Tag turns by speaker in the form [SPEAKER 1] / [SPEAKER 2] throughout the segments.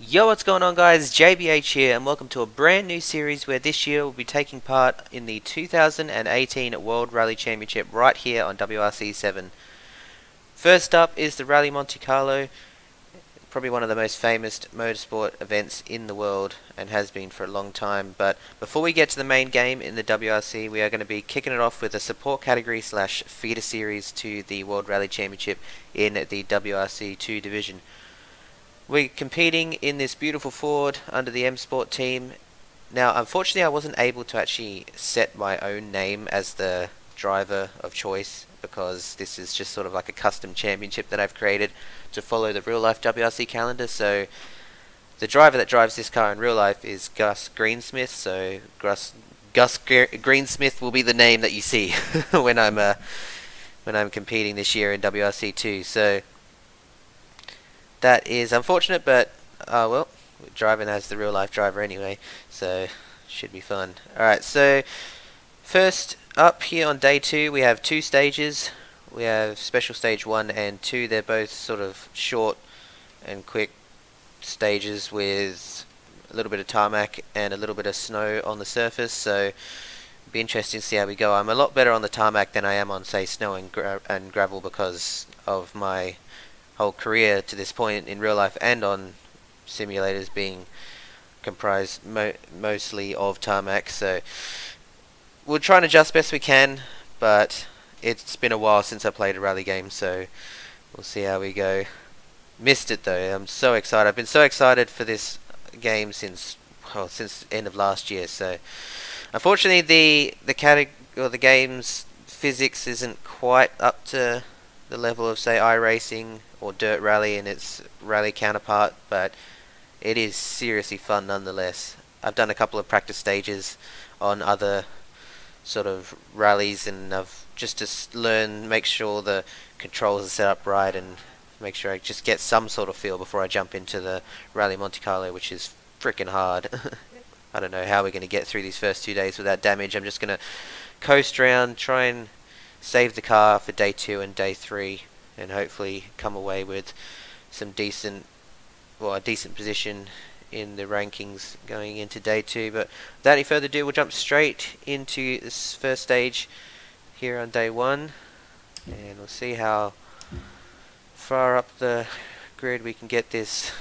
[SPEAKER 1] Yo, what's going on guys? JBH here and welcome to a brand new series where this year we'll be taking part in the 2018 World Rally Championship right here on WRC7. First up is the Rallye Monte Carlo, probably one of the most famous motorsport events in the world and has been for a long time. But before we get to the main game in the WRC, we are going to be kicking it off with a support category slash feeder series to the World Rally Championship in the WRC2 division. We're competing in this beautiful Ford under the M Sport team. Now, unfortunately, I wasn't able to actually set my own name as the driver of choice because this is just sort of like a custom championship that I've created to follow the real-life WRC calendar. So, the driver that drives this car in real life is Gus Greensmith. So, Gus Greensmith will be the name that you see when I'm competing this year in WRC2. So. That is unfortunate, but well, we're driving as the real life driver anyway, so should be fun. Alright, so first up here on day 2 we have 2 stages. We have special stage 1 and 2. They're both sort of short and quick stages with a little bit of tarmac and a little bit of snow on the surface, so it'll be interesting to see how we go. I'm a lot better on the tarmac than I am on, say, snow and gravel because of my whole career to this point in real life and on simulators being comprised mostly of tarmac. So we'll try and adjust best we can, but it's been a while since I played a rally game, so we'll see how we go. Missed it though. I'm so excited. I've been so excited for this game since the end of last year. So unfortunately the game's physics isn't quite up to the level of, say, iRacing or Dirt Rally and its rally counterpart, but it is seriously fun nonetheless. I've done a couple of practice stages on other sort of rallies, and I've just to learn, make sure the controls are set up right and make sure I just get some sort of feel before I jump into the Rallye Monte Carlo, which is freaking hard. I don't know how we're going to get through these first 2 days without damage. I'm just going to coast around, try and save the car for day 2 and day 3, and hopefully come away with some decent position in the rankings going into day 2. But without any further ado, we'll jump straight into this first stage here on day 1, and we'll see how far up the grid we can get this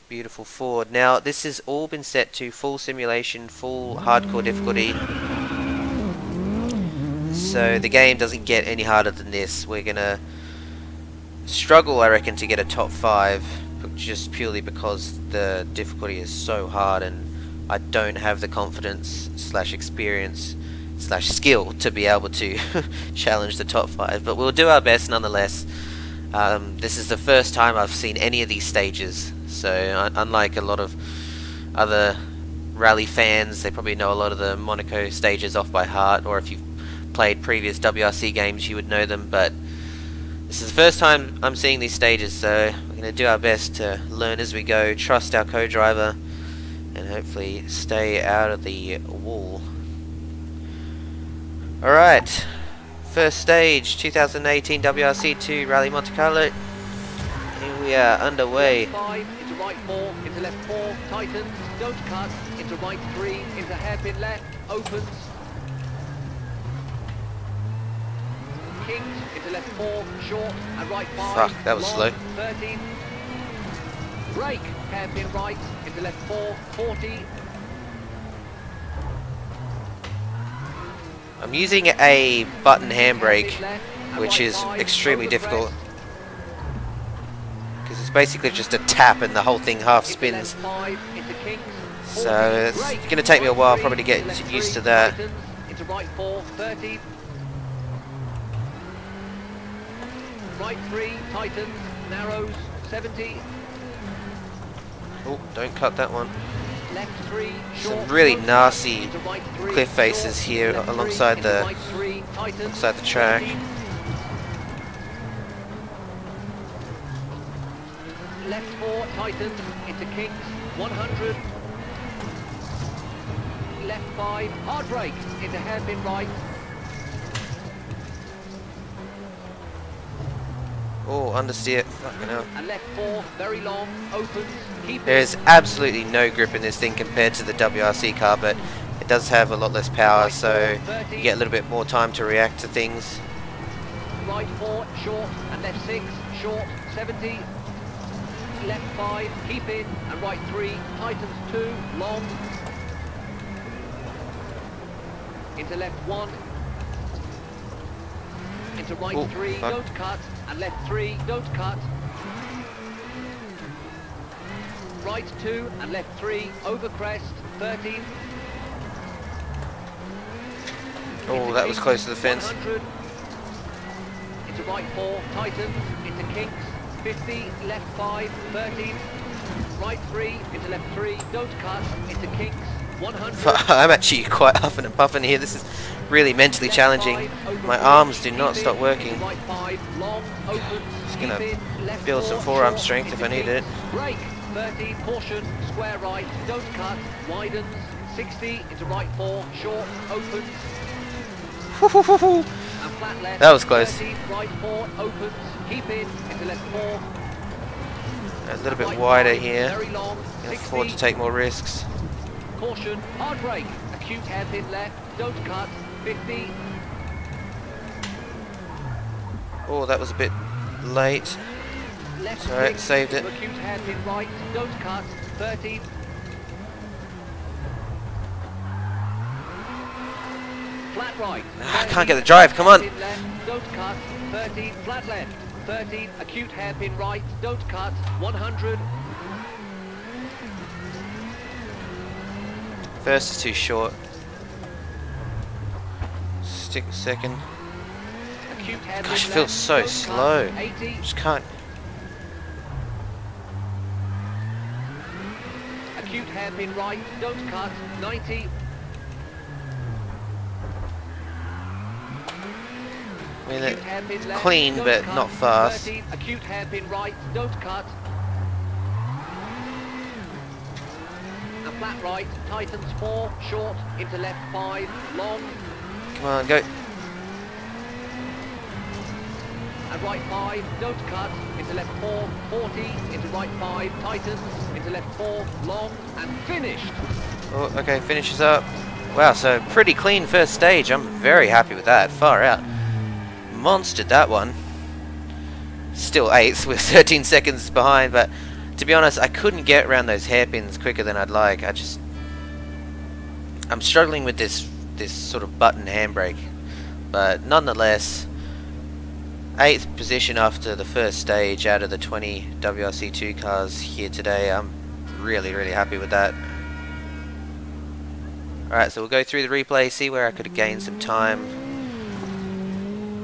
[SPEAKER 1] beautiful Ford. Now, this has all been set to full simulation, full hardcore difficulty, so the game doesn't get any harder than this. We're gonna struggle, I reckon, to get a top 5 just purely because the difficulty is so hard and I don't have the confidence slash experience slash skill to be able to challenge the top 5, but we'll do our best nonetheless. This is the first time I've seen any of these stages, so unlike a lot of other rally fans, they probably know a lot of the Monaco stages off by heart, or if you've played previous WRC games you would know them, but this is the first time I'm seeing these stages, so we're going to do our best to learn as we go, trust our co-driver, and hopefully stay out of the wall. Alright, first stage, 2018 WRC2 Rallye Monte Carlo. Here we are underway.
[SPEAKER 2] 5, into right 4, into left 4, tightens, don't cut, into right 3, into hairpin left, opens. Kings, into left 4, short, and right 5.
[SPEAKER 1] Fuck, that was slow.
[SPEAKER 2] 13. Brake, hairpin right, into left 4, 40.
[SPEAKER 1] I'm using a button handbrake, which is extremely difficult because it's basically just a tap and the whole thing half spins. So it's going to take me a while probably to get used to that.
[SPEAKER 2] Into right 4, 30. Right 3, tightens, narrows, 70.
[SPEAKER 1] Oh, don't cut that one.
[SPEAKER 2] Left 3, short.
[SPEAKER 1] Some really nasty
[SPEAKER 2] Into right 3,
[SPEAKER 1] cliff faces
[SPEAKER 2] short,
[SPEAKER 1] here
[SPEAKER 2] left
[SPEAKER 1] alongside
[SPEAKER 2] 3,
[SPEAKER 1] the
[SPEAKER 2] right 3, tightens,
[SPEAKER 1] alongside the track.
[SPEAKER 2] 30. Left 4, tightens, into Kings, 100. Left 5, hard brake, into hairpin right.
[SPEAKER 1] Oh, understeer. Fucking hell.
[SPEAKER 2] And left 4, very long, opens, keep
[SPEAKER 1] There
[SPEAKER 2] it.
[SPEAKER 1] is absolutely no grip in this thing compared to the WRC car, but it does have a lot less power, so you get a little bit more time to react to things.
[SPEAKER 2] Right 4, short, and left 6, short, 70. Left 5, keep in, and right 3, tightens 2, long. Into left 1. Into right
[SPEAKER 1] Ooh,
[SPEAKER 2] 3,
[SPEAKER 1] fuck.
[SPEAKER 2] don't cut, and left 3, don't cut. Right 2 and left 3, over crest, 13.
[SPEAKER 1] Oh, that was close to the fence.
[SPEAKER 2] 100. Into right 4, tightens, into kinks, 50, left 5, 13. Right 3, into left 3, don't cut, into kinks, 100.
[SPEAKER 1] I'm actually quite huffing and puffing here. This is really mentally challenging. My arms do not stop working.
[SPEAKER 2] Right 5, long, opens,
[SPEAKER 1] Just gonna
[SPEAKER 2] keep in, left
[SPEAKER 1] build some
[SPEAKER 2] 4,
[SPEAKER 1] forearm
[SPEAKER 2] short,
[SPEAKER 1] strength if
[SPEAKER 2] into
[SPEAKER 1] I need it.
[SPEAKER 2] kinks, brake, 13, caution, square right, don't cut, widens, 60, into right 4, short, opens, and flat left.
[SPEAKER 1] That was close.
[SPEAKER 2] 13, right 4, opens, keep in, into left 4.
[SPEAKER 1] A little bit
[SPEAKER 2] Right
[SPEAKER 1] wider
[SPEAKER 2] 5,
[SPEAKER 1] here.
[SPEAKER 2] very long,
[SPEAKER 1] Can
[SPEAKER 2] 60.
[SPEAKER 1] afford to take more risks.
[SPEAKER 2] Caution, hard brake, acute hairpin left, don't cut, 50.
[SPEAKER 1] Oh, that was a bit late.
[SPEAKER 2] Left
[SPEAKER 1] Alright,
[SPEAKER 2] 6,
[SPEAKER 1] saved it.
[SPEAKER 2] acute hairpin right, don't cut, 30. Flat right.
[SPEAKER 1] I can't get the drive, come on.
[SPEAKER 2] Hairpin left, don't cut, 30. Flat left, 30. Acute hairpin right, don't cut, 100.
[SPEAKER 1] First is too short. Stick second.
[SPEAKER 2] Acute hairpin
[SPEAKER 1] Gosh, it
[SPEAKER 2] left,
[SPEAKER 1] feels so
[SPEAKER 2] don't
[SPEAKER 1] slow.
[SPEAKER 2] cut, 80.
[SPEAKER 1] Just can't.
[SPEAKER 2] Acute hairpin right, don't cut, 90.
[SPEAKER 1] I mean,
[SPEAKER 2] Acute hairpin left,
[SPEAKER 1] clean,
[SPEAKER 2] don't
[SPEAKER 1] but
[SPEAKER 2] cut,
[SPEAKER 1] not fast.
[SPEAKER 2] 30. Acute hairpin right, don't cut. And flat right, tightens 4, short, into left 5, long.
[SPEAKER 1] Come on, go.
[SPEAKER 2] And right 5, don't cut, into left 4, 40, into right 5, tightens, into left 4, long, and finished.
[SPEAKER 1] Oh, okay, finishes up. Wow, so pretty clean first stage. I'm very happy with that. Far out. Monstered that one. Still 8th with 13 seconds behind, but to be honest, I couldn't get around those hairpins quicker than I'd like. I'm struggling with this sort of button handbrake, but nonetheless, 8th position after the first stage out of the 20 WRC2 cars here today. I'm really happy with that. Alright, so we'll go through the replay, see where I could have gained some time.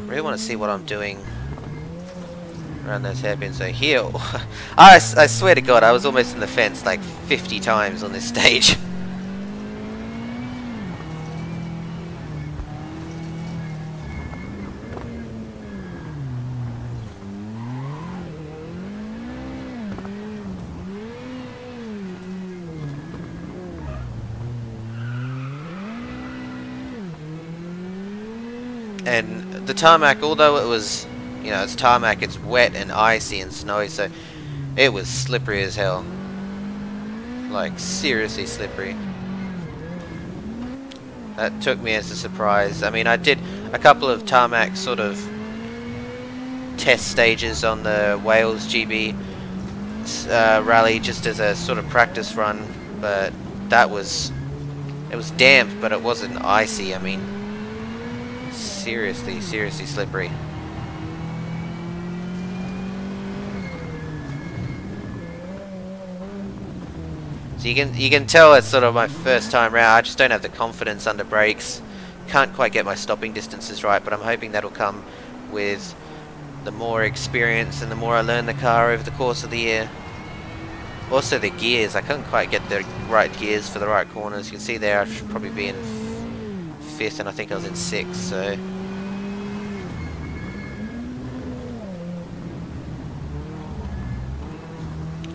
[SPEAKER 1] Really want to see what I'm doing around those hairpins. So here, I swear to God, I was almost in the fence like 50 times on this stage. And the tarmac, although it was, you know, it's tarmac, it's wet and icy and snowy, so it was slippery as hell. Like, seriously slippery. That took me as a surprise. I mean, I did a couple of tarmac sort of test stages on the Wales GB rally just as a sort of practice run, but it was damp, but it wasn't icy. I mean, seriously slippery. So you can tell it's sort of my first time round. I just don't have the confidence under brakes. Can't quite get my stopping distances right, but I'm hoping that'll come with the more experience and the more I learn the car over the course of the year. Also the gears, I couldn't quite get the right gears for the right corners. You can see there I should probably be in 5th and I think I was in 6th, so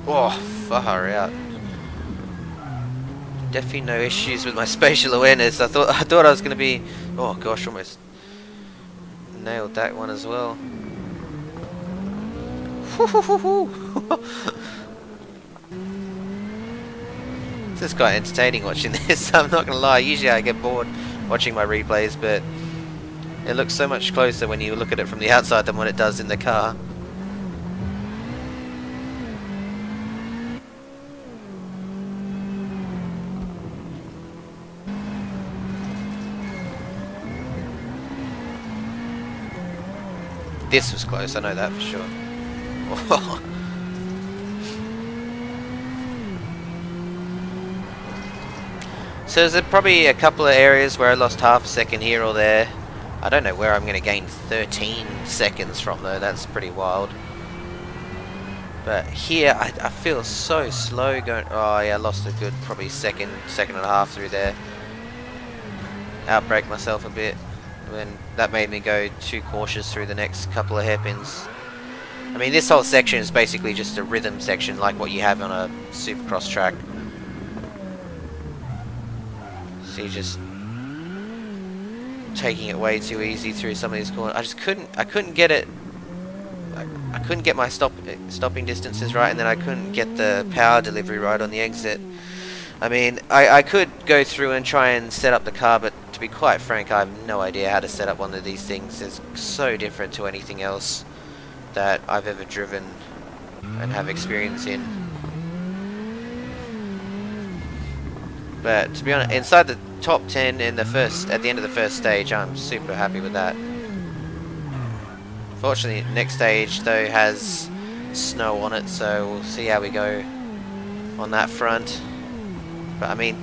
[SPEAKER 1] oh, far out. Definitely no issues with my spatial awareness. I thought I was gonna be, oh gosh, almost nailed that one as well. This is quite entertaining watching this, I'm not gonna lie. Usually I get bored watching my replays, but it looks so much closer when you look at it from the outside than what it does in the car. This was close, I know that for sure. So there's probably a couple of areas where I lost half a second here or there. I don't know where I'm going to gain 13 seconds from though, that's pretty wild. But here I feel so slow going. Oh yeah, I lost a good probably second and a half through there. Outbraked myself a bit. And that made me go too cautious through the next couple of hairpins. I mean, this whole section is basically just a rhythm section like what you have on a supercross track. So you're just taking it way too easy through some of these corners. I couldn't get it. I couldn't get my stopping distances right, and then I couldn't get the power delivery right on the exit. I mean, I could go through and try and set up the car, but to be quite frank, I have no idea how to set up one of these things. It's so different to anything else that I've ever driven and have experience in. But to be honest, inside the top 10 in the at the end of the first stage, I'm super happy with that. Fortunately, next stage though has snow on it, so we'll see how we go on that front. But I mean,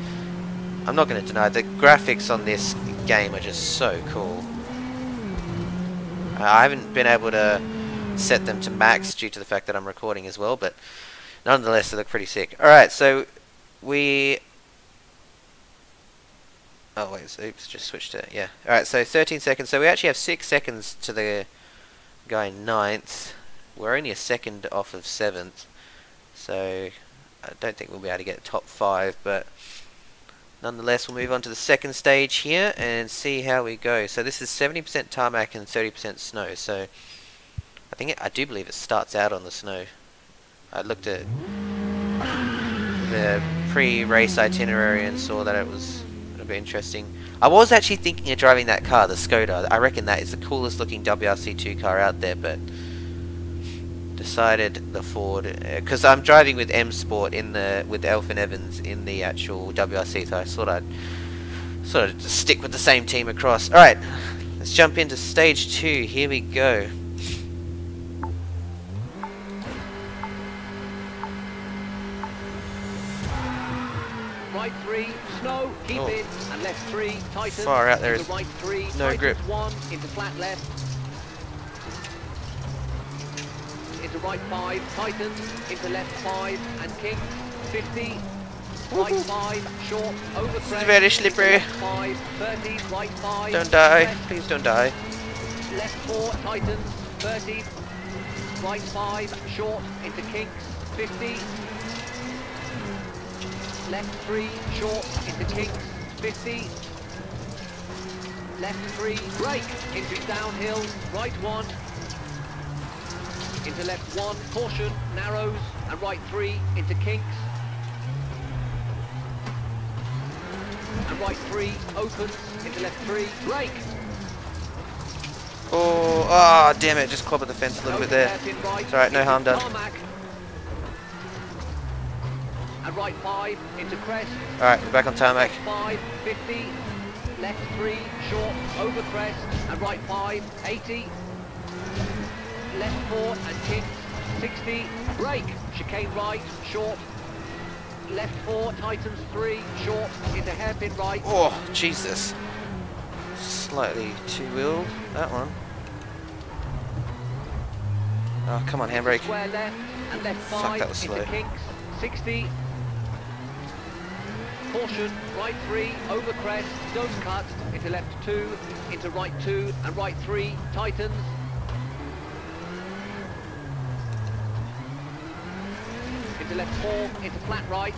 [SPEAKER 1] I'm not going to deny the graphics on this game are just so cool. I haven't been able to set them to max due to the fact that I'm recording as well, but nonetheless they look pretty sick. Alright, so we... Oh wait, so oops, just switched it, yeah. Alright, so 13 seconds, so we actually have 6 seconds to the guy 9th. We're only a second off of 7th, so I don't think we'll be able to get top 5, but nonetheless we'll move on to the second stage here and see how we go. So this is 70% tarmac and 30% snow, so I do believe it starts out on the snow. I looked at the pre-race itinerary and saw that it was a bit interesting. I was actually thinking of driving that car, the Skoda. I reckon that is the coolest looking WRC2 car out there, but decided the Ford, because I'm driving with M Sport with Elfyn Evans in the actual WRC, so I thought I'd sort of just stick with the same team across. Alright, let's jump into stage 2, here we go.
[SPEAKER 2] Right 3, snow, keep in, and left 3, tighten.
[SPEAKER 1] Far out there is
[SPEAKER 2] right 3,
[SPEAKER 1] no grip.
[SPEAKER 2] 1, into flat left. Into right 5, tightens, into left 5, and kink, 50, right 5, short, over crest.
[SPEAKER 1] This is very slippery.
[SPEAKER 2] 5, 30, right 5.
[SPEAKER 1] Don't die,
[SPEAKER 2] crest,
[SPEAKER 1] please don't die.
[SPEAKER 2] left 4, tightens, 30, right 5, short, into kinks, 50. Left 3, short, into kinks, 50. Left 3, brake, into downhill, right 1. Into left 1, caution, narrows, and right 3, into kinks. And right 3, opens, into left 3, brake.
[SPEAKER 1] Oh, damn it, just clobbered the fence a little bit there. It's alright, no harm done.
[SPEAKER 2] And right 5, into crest.
[SPEAKER 1] Alright, we're back on tarmac.
[SPEAKER 2] Left 5, 50. Left 3, short, over crest. And right 5, 80. Left 4, and kinks, 60. Brake, chicane right, short. Left 4, tightens 3, short, into hairpin right.
[SPEAKER 1] Oh, Jesus. Slightly two-wheeled, that one. Oh, come on, handbrake.
[SPEAKER 2] Square left, and left 5,
[SPEAKER 1] fuck, that was slow.
[SPEAKER 2] into kinks, 60. Caution, right 3, over crest, don't cut, into left 2, into right 2, and right 3, tightens. Into left 4, into flat right.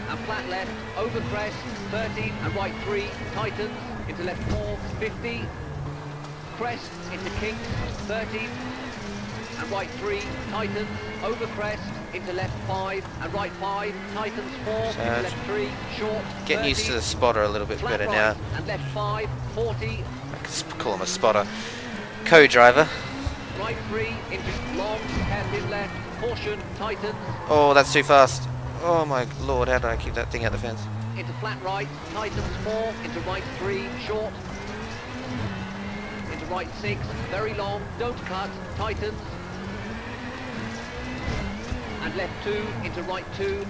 [SPEAKER 2] And flat left, over crest, 30, and right 3, tightens. Into left 4, 50. crest into kinks, 30, and right 3, tightens, over crest, into left 5, and right 5, tightens 4, into left 3, short,
[SPEAKER 1] getting
[SPEAKER 2] 30,
[SPEAKER 1] used to the spotter a little bit better
[SPEAKER 2] right,
[SPEAKER 1] now.
[SPEAKER 2] and left 5, 40,
[SPEAKER 1] I can call him a spotter. Co-driver.
[SPEAKER 2] right 3, into long, hairpin left, caution, tightens,
[SPEAKER 1] Oh, that's too fast. Oh my lord, how do I keep that thing out the fence?
[SPEAKER 2] into flat right, tightens 4, into right 3, short, into right 6, very long, don't cut, tightens, and left 2, into right 2,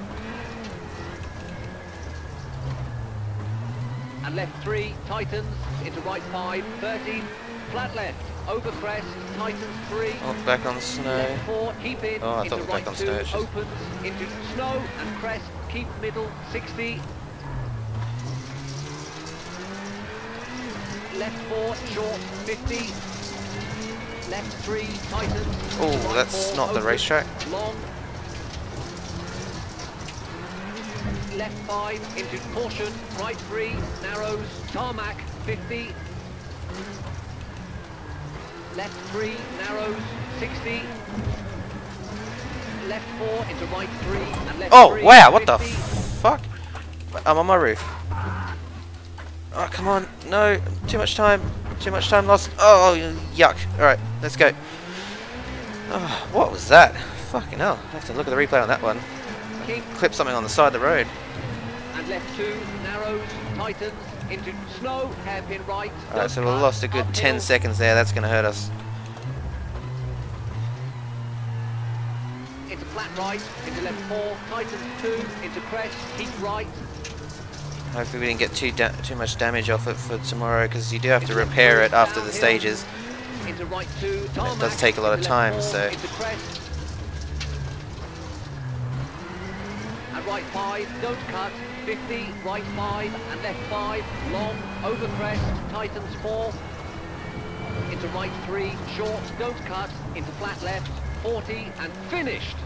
[SPEAKER 2] and left 3, tightens, into right 5, 30, flat left, over crest, tightens 3,
[SPEAKER 1] Oh, back on the snow.
[SPEAKER 2] left 4, keep in,
[SPEAKER 1] Oh, I
[SPEAKER 2] into
[SPEAKER 1] thought we were
[SPEAKER 2] right
[SPEAKER 1] back on
[SPEAKER 2] 2,
[SPEAKER 1] snow, it's just-
[SPEAKER 2] opens, into snow and crest, keep middle, 60, left 4, short, 50, left 3, tightens,
[SPEAKER 1] Oh,
[SPEAKER 2] right
[SPEAKER 1] that's
[SPEAKER 2] 4,
[SPEAKER 1] not the
[SPEAKER 2] opens,
[SPEAKER 1] racetrack.
[SPEAKER 2] long, left 5, into caution, right 3, narrows, tarmac, 50, left 3, narrows, 60, left 4, into right 3, and left
[SPEAKER 1] Oh,
[SPEAKER 2] 3,
[SPEAKER 1] wow, what the
[SPEAKER 2] 50,
[SPEAKER 1] fuck? I'm on my roof. Oh, come on. No, too much time. Too much time lost. Oh, yuck. Alright, let's go. Oh, what was that? Fucking hell. I have to look at the replay on that one.
[SPEAKER 2] King,
[SPEAKER 1] Clip something on the side of the road.
[SPEAKER 2] and left 2, narrows, tightens, into snow, hairpin right,
[SPEAKER 1] Alright, so we
[SPEAKER 2] don't
[SPEAKER 1] lost a
[SPEAKER 2] cut,
[SPEAKER 1] good 10
[SPEAKER 2] uphill,
[SPEAKER 1] seconds there. That's going to hurt us.
[SPEAKER 2] into flat right, into left 4, tightens 2, into crest, keep right,
[SPEAKER 1] Hopefully we didn't get too much damage off it for tomorrow, because you do have to repair it after the stages.
[SPEAKER 2] into right 2, tarmac,
[SPEAKER 1] It does take a lot of
[SPEAKER 2] into
[SPEAKER 1] time,
[SPEAKER 2] left 4,
[SPEAKER 1] so...
[SPEAKER 2] into crest, and right 5, don't cut, 50, right 5, and left 5, long, over crest, tightens 4, into right 3, short, don't cut, into flat left, 40, and finished.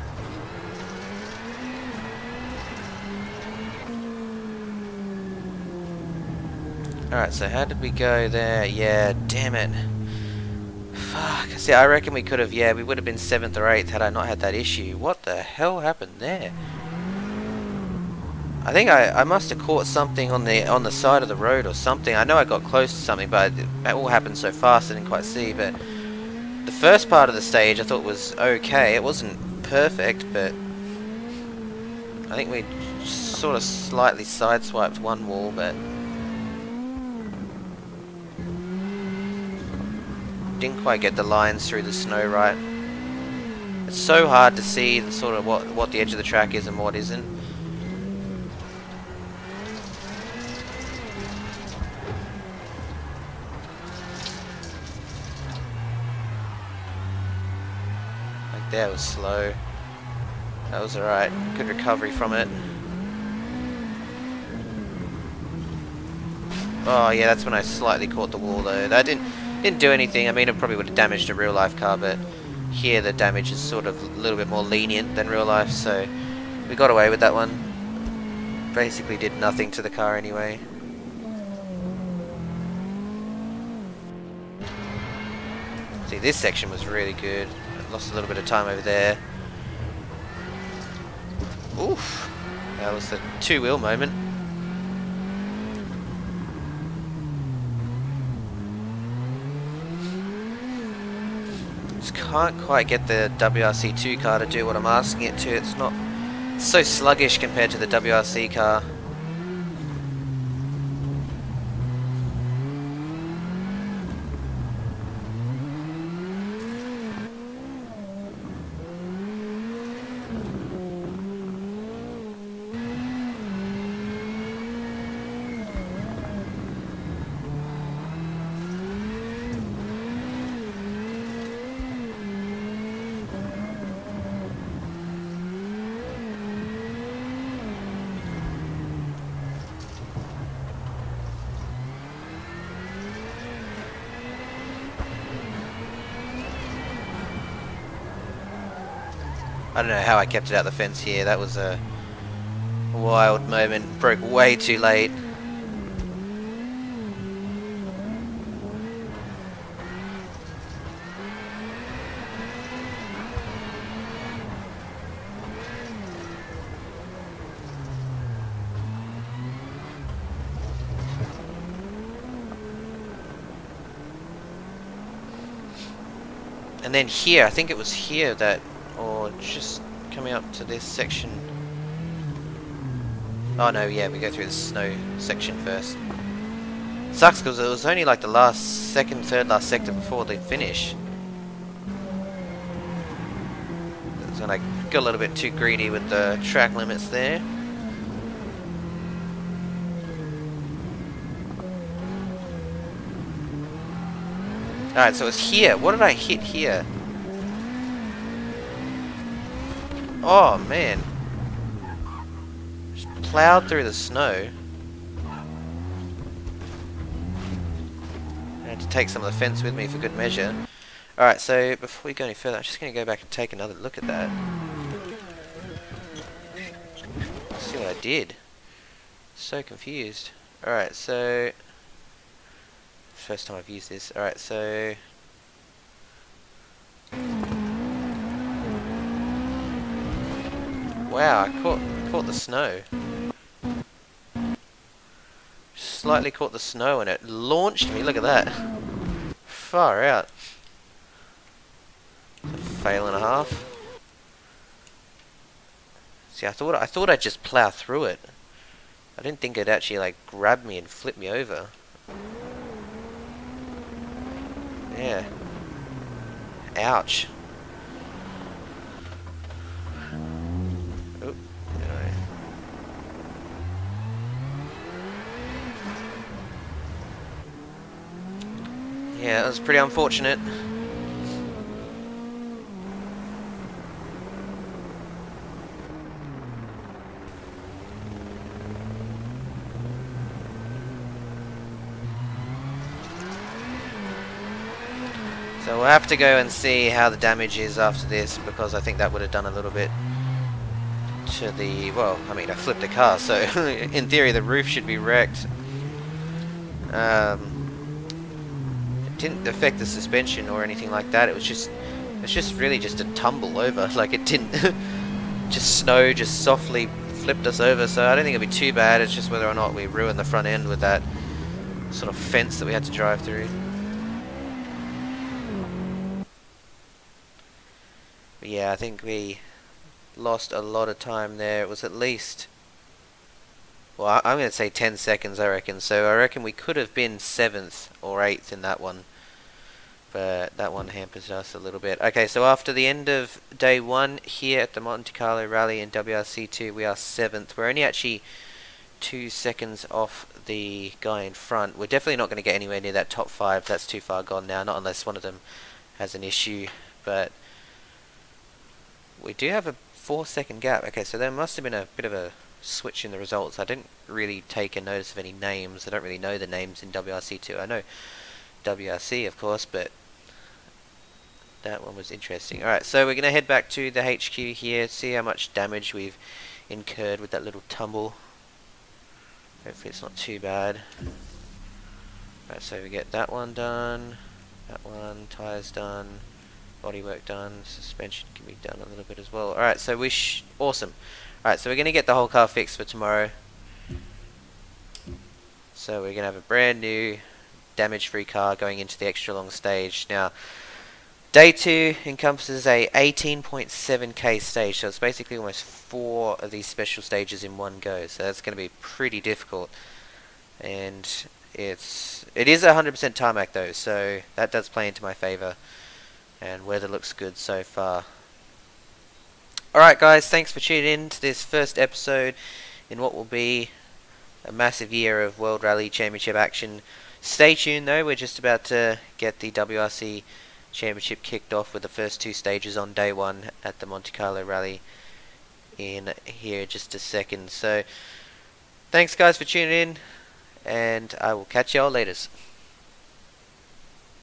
[SPEAKER 1] Alright, so how did we go there? Yeah, damn it. Fuck. See, I reckon we could have, yeah, we would have been 7th or 8th had I not had that issue. What the hell happened there? I think I must have caught something on the side of the road or something. I know I got close to something, but it all happened so fast I didn't quite see. But the first part of the stage I thought was okay. It wasn't perfect, but I think we sort of slightly sideswiped one wall, but didn't quite get the lines through the snow right. It's so hard to see the sort of what the edge of the track is and what isn't. Like that was slow. That was alright. Good recovery from it. Oh yeah, that's when I slightly caught the wall though. That didn't do anything. I mean, it probably would have damaged a real life car, but here the damage is sort of a little bit more lenient than real life, so we got away with that one. Basically did nothing to the car anyway. See, this section was really good. I lost a little bit of time over there. Oof. That was the two-wheel moment. Just can't quite get the WRC2 car to do what I'm asking it to. It's so sluggish compared to the WRC car. I don't know how I kept it out the fence here. That was a wild moment. Broke way too late. And then here, I think it was here that, or just coming up to this section. Oh no, yeah, we go through the snow section first. Sucks because it was only like the last second, third last sector before the finish. So I got a little bit too greedy with the track limits there. Alright, so it's here. What did I hit here? Oh man. Just plowed through the snow. I had to take some of the fence with me for good measure. Alright, so before we go any further, I'm just going to go back and take another look at that. Let's see what I did. So confused. Alright, so... First time I've used this. Alright, so... Wow, I caught the snow. Slightly caught the snow and it launched me, look at that. Far out. A fail and a half. See, I thought I'd just plow through it. I didn't think it'd actually like grab me and flip me over. Yeah. Ouch. Oop. Anyway. Yeah, that was pretty unfortunate. So we'll have to go and see how the damage is after this, because I think that would have done a little bit to the... Well, I mean, I flipped a car, so in theory the roof should be wrecked. It didn't affect the suspension or anything like that. It's just really just a tumble over. Like it didn't... just snow just softly flipped us over, so I don't think it'll be too bad. It's just whether or not we ruin the front end with that sort of fence that we had to drive through. But yeah, I think we lost a lot of time there. It was at least, well, I'm going to say 10 seconds, I reckon. So I reckon we could have been 7th or 8th in that one. But that one hampers us a little bit. Okay, so after the end of day 1 here at the Monte Carlo Rally in WRC2, we are 7th. We're only actually 2 seconds off the guy in front. We're definitely not going to get anywhere near that top 5. That's too far gone now, not unless one of them has an issue. But we do have a 4-second gap. Okay, so there must have been a bit of a switch in the results. I didn't really take a notice of any names. I don't really know the names in WRC2. I know WRC, of course, but that one was interesting. Alright, so we're going to head back to the HQ here, see how much damage we've incurred with that little tumble. Hopefully it's not too bad. Alright, so we get that one done, that one, tyres done, bodywork done, suspension can be done a little bit as well. Alright, so awesome. Alright, so we're going to get the whole car fixed for tomorrow. So we're going to have a brand new damage-free car going into the extra long stage. Now, day 2 encompasses a 18.7k stage, so it's basically almost 4 of these special stages in one go. So that's going to be pretty difficult. And it is 100% tarmac though, so that does play into my favour. And weather looks good so far. Alright guys, thanks for tuning in to this first episode in what will be a massive year of World Rally Championship action. Stay tuned though, we're just about to get the WRC Championship kicked off with the first 2 stages on day 1 at the Monte Carlo Rally in here just a second. So thanks guys for tuning in, and I will catch y'all later.